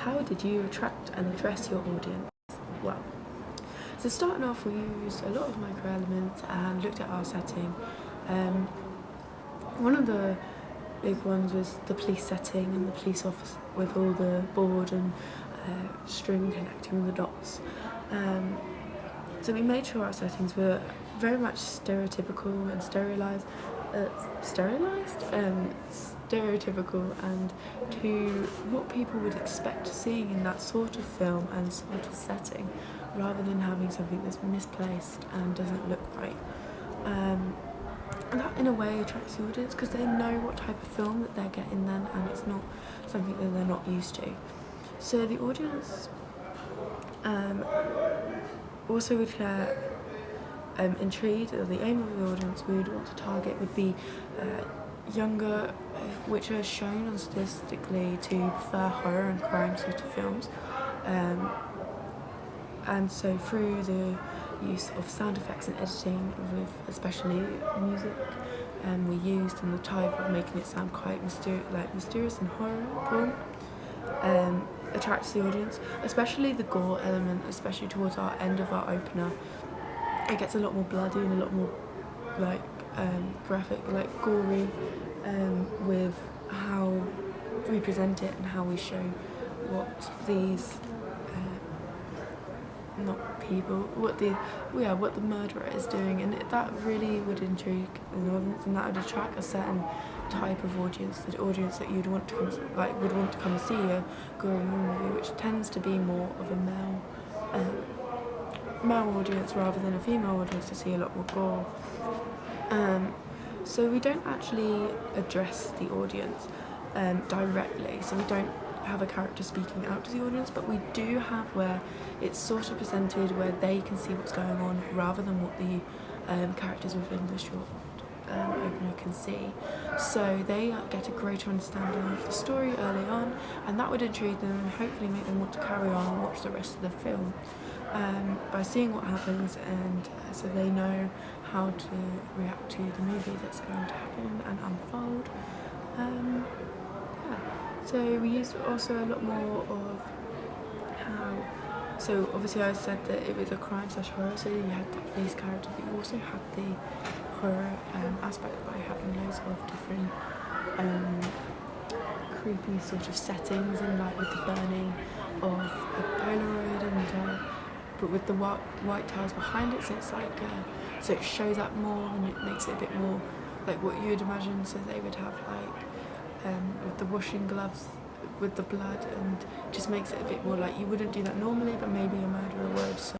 how did you attract and address your audience? Well, so starting off, we used a lot of micro elements and looked at our setting. One of the big ones was the police setting and the police office with all the board and string connecting all the dots. So we made sure our settings were very much stereotypical and stereotypical and to what people would expect seeing in that sort of film and sort of setting, rather than having something that's misplaced and doesn't look right. And that in a way attracts the audience because they know what type of film that they're getting then, and it's not something that they're not used to. So the audience also would get intrigued, or the aim of the audience we would want to target would be younger, which are shown on statistically to prefer horror and crime sort of films. And so through the use of sound effects and editing, with especially music we used, and the type of making it sound quite mysterious and horrible, attracts the audience, especially the gore element, especially towards our end of our opener. It gets a lot more bloody and a lot more graphic, gory, with how we present it and how we show what these what the murderer is doing, and that really would intrigue the audience, and that would attract a certain type of audience, the audience that you'd want to come would want to come and see a gory movie, which tends to be more of a male audience rather than a female audience to see a lot more gore. So we don't actually address the audience directly, so we don't have a character speaking out to the audience, but we do have where it's sort of presented where they can see what's going on rather than what the characters within the short opener can see. So they get a greater understanding of the story early on, and that would intrigue them and hopefully make them want to carry on and watch the rest of the film by seeing what happens, and so they know how to react to the movie that's going to happen and unfold. So we used also a lot more of how, so obviously I said that it was a crime / horror, so you had the police character, but you also had the horror aspect by having loads of different creepy sort of settings, and with the burning of a Polaroid, and but with the white tiles behind it, so it's so it shows up more and it makes it a bit more like what you'd imagine. So they would have with the washing gloves with the blood, and just makes it a bit more like you wouldn't do that normally, but maybe a murderer would. So